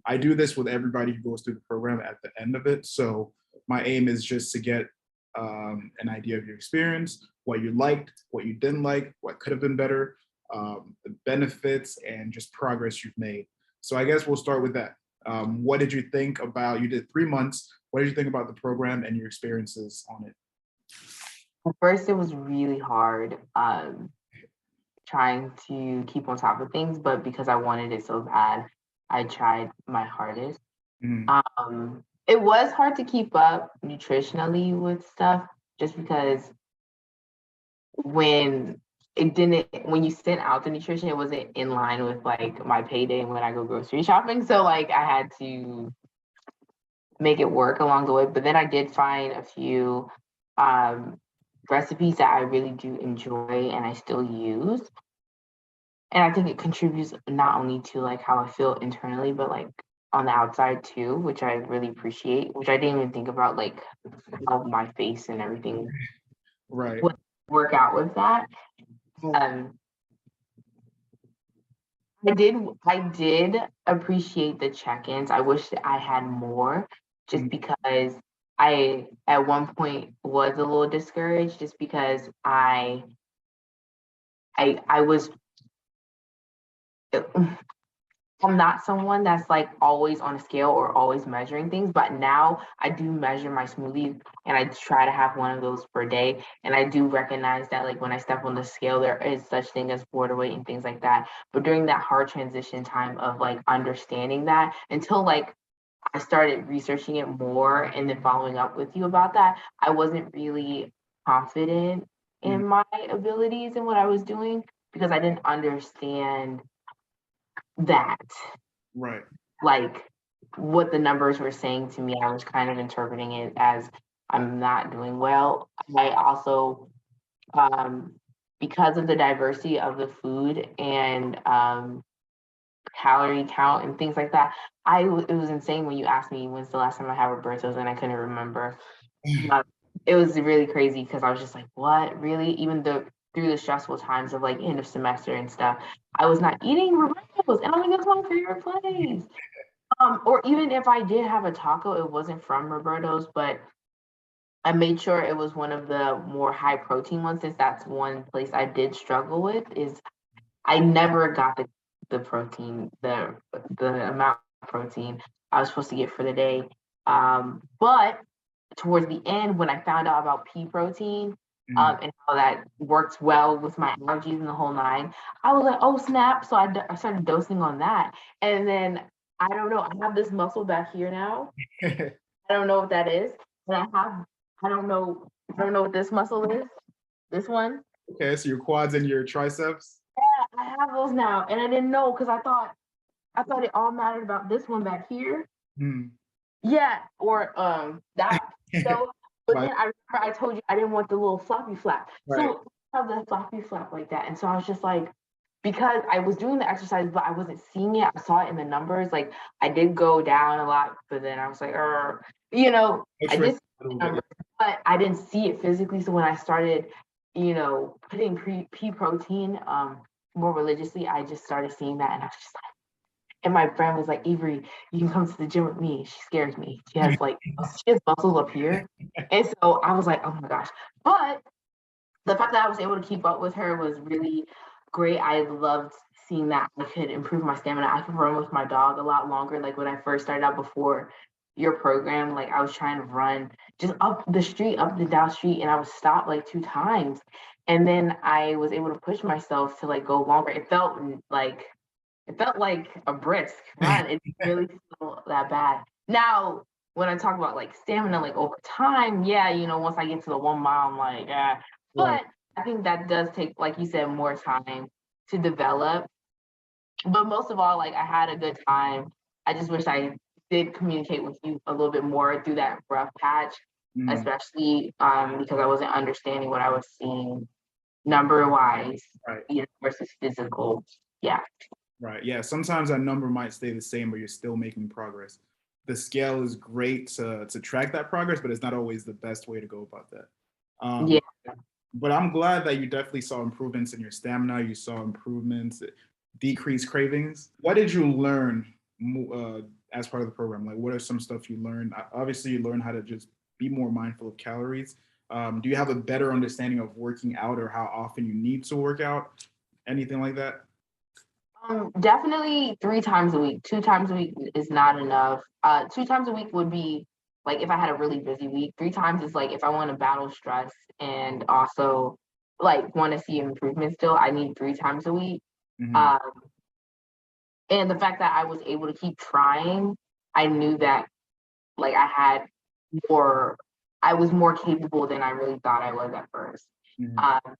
I do this with everybody who goes through the program at the end of it. So my aim is just to get an idea of your experience, what you liked, what you didn't like, what could have been better, the benefits, and just progress you've made. So I guess we'll start with that. What did you think about, you did 3 months, what did you think about the program and your experiences on it? At first, it was really hard trying to keep on top of things, but because I wanted it so bad, I tried my hardest. Mm, It was hard to keep up nutritionally with stuff just because when when you sent out the nutrition, it wasn't in line with like my payday when I go grocery shopping. So like I had to make it work along the way. But then I did find a few um, recipes that I really do enjoy and I still use. And I think it contributes not only to like how I feel internally, but like on the outside too, which I really appreciate, which I didn't even think about like how my face and everything right. would work out with that. Um, I did appreciate the check-ins. I wish that I had more just Mm, because I at one point was a little discouraged just because I was I'm not someone that's like always on a scale or always measuring things, but now I do measure my smoothies and I try to have one of those per day. And I do recognize that like when I step on the scale, there is such thing as border weight and things like that. But during that hard transition time of like understanding that until like I started researching it more and then following up with you about that, I wasn't really confident mm, in my abilities and what I was doing because I didn't understand that right. like what the numbers were saying to me. I was kind of interpreting it as I'm not doing well. I also, um, because of the diversity of the food and calorie count and things like that, it was insane when you asked me when's the last time I had Roberto's and I couldn't remember. Uh, it was really crazy because I was just like, what, really? Even though through the stressful times of like end of semester and stuff, I was not eating Roberto's, and I'm like, that's my favorite place. Or even if I did have a taco, it wasn't from Roberto's, but I made sure it was one of the more high protein ones, since that's one place I did struggle with. Is I never got the protein, the amount of protein I was supposed to get for the day. But towards the end, when I found out about pea protein, Mm, and how that works well with my allergies and the whole nine, I was like, oh snap! So I started dosing on that, and then I don't know. I have this muscle back here now. I don't know what that is, and I don't know what this muscle is. This one. okay, so your quads and your triceps. Yeah, I have those now, and I didn't know because I thought it all mattered about this one back here. Mm. Yeah, or that. So, but Like, then I remember I told you I didn't want the little floppy flap. right. So I have the floppy flap like that, and so I was just like, because I was doing the exercise, but I wasn't seeing it. I saw it in the numbers. Like I did go down a lot, but then I was like, I X-ray did see a little the bit. numbers, but I didn't see it physically. So when I started, putting pea protein more religiously, I just started seeing that, and I was just like, and my friend was like, Avery, you can come to the gym with me. She scares me. She has muscles up here. And so I was like, oh my gosh. But the fact that I was able to keep up with her was really great. I loved seeing that I could improve my stamina. I could run with my dog a lot longer. Like when I first started out before your program, like I was trying to run just up the street, up the down street, and I would stop like 2 times. And then I was able to push myself to like go longer. It felt like a brisk run. It didn't really feel that bad. Now, when I talk about like stamina, like over time, yeah, once I get to the 1 mile, I'm like, yeah. Right. But I think that does take, like you said, more time to develop. But most of all, like I had a good time. I just wish I did communicate with you a little bit more through that rough patch, Mm, especially because I wasn't understanding what I was seeing number wise, right. versus physical. Yeah. Right. Yeah. Sometimes that number might stay the same, but you're still making progress. The scale is great to track that progress, but it's not always the best way to go about that. Yeah. But I'm glad that you definitely saw improvements in your stamina. You saw improvements, decreased cravings. What did you learn as part of the program? Like, what are some stuff you learned? Obviously, you learn how to just be more mindful of calories. Do you have a better understanding of working out or how often you need to work out? Anything like that? Definitely 3 times a week. 2 times a week is not enough. 2 times a week would be like if I had a really busy week. 3 times is like if I want to battle stress and also like want to see improvement still, I need 3 times a week. Hmm. Um, and the fact that I was able to keep trying, I knew that like more, I was more capable than I really thought I was at first. Hmm.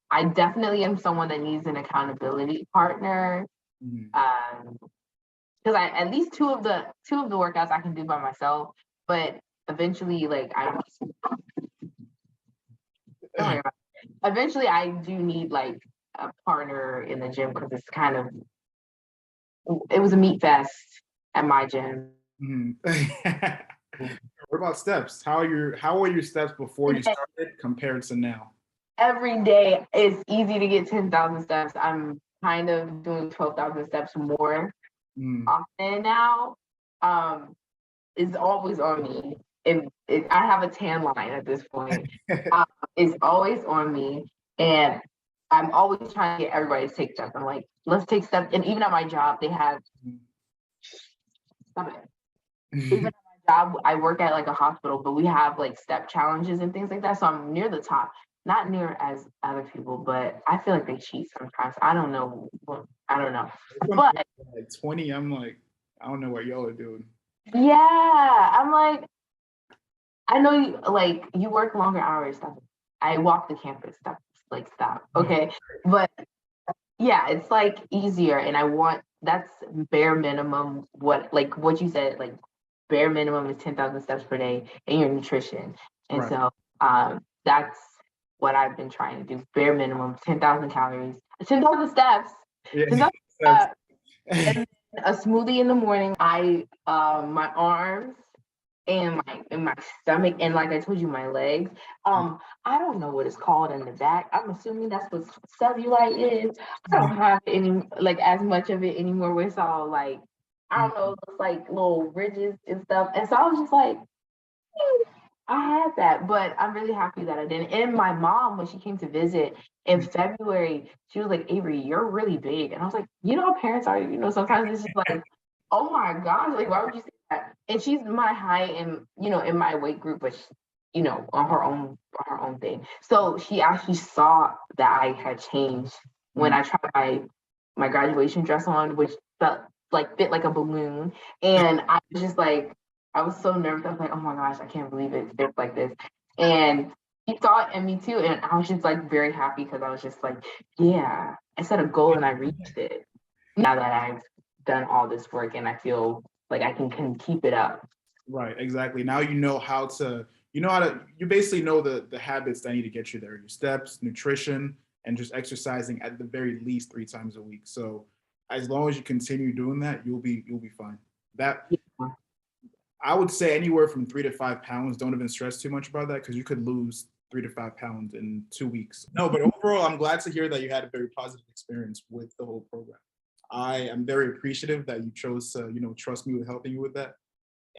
I definitely am someone that needs an accountability partner. Hmm. Because I at least two of the workouts I can do by myself, but eventually, like don't worry about it. Eventually I do need like a partner in the gym because it was a meat fest at my gym. Hmm. What about steps? How were your steps before you started compared to now? Every day it's easy to get 10,000 steps. I'm kind of doing 12,000 steps more Mm. often now. Um, is always on me. I have a tan line at this point. Um, it's always on me, and I'm always trying to get everybody to take steps. I'm like, let's take steps. And even at my job, they have stop it. Even at my job, I work at like a hospital, but we have like step challenges and things like that. So I'm near the top, not near as other people, but I feel like they cheat sometimes. I don't know. I don't know, Some but people are like 20, I'm like, I don't know what y'all are doing. yeah, I'm like, I know you like you work longer hours. Stop. I walk the campus. Stop. Like stop. Okay. But yeah, it's like easier and I want that's bare minimum what you said, like bare minimum is 10,000 steps per day in your nutrition. And Right. so that's what I've been trying to do. Bare minimum 10,000 calories, 10,000 steps, Yeah. 10,000 Steps. steps, and then a smoothie in the morning. I my arms and my stomach and like I told you, my legs. I don't know what it's called in the back. I'm assuming that's what cellulite is. I don't have any like as much of it anymore where it's all like I don't know, it's like little ridges and stuff. And so I was just like, I had that, but I'm really happy that I didn't. And my mom, when she came to visit in February, she was like, Avery, you're really big. And I was like, you know how parents are, sometimes it's just like, oh my gosh, like why would you say that? And she's my height and in my weight group, but on her own thing. So she actually saw that I had changed when I tried my graduation dress on, which felt like fit like a balloon. And I was just like, I was so nervous. I was like, oh my gosh, I can't believe it fits like this. And he saw it in me too. And I was just like very happy because I was just like, yeah, I set a goal and I reached it. Now that I've done all this work and I feel like I can keep it up. Right, exactly. Now you basically know the habits that need to get you there. Your steps, nutrition, and just exercising at the very least 3 times a week. So as long as you continue doing that, you'll be fine. That Yeah. I would say anywhere from 3 to 5 pounds. Don't even stress too much about that because you could lose 3 to 5 pounds in 2 weeks. No, but overall, I'm glad to hear that you had a very positive experience with the whole program. I am very appreciative that you chose to, trust me with helping you with that.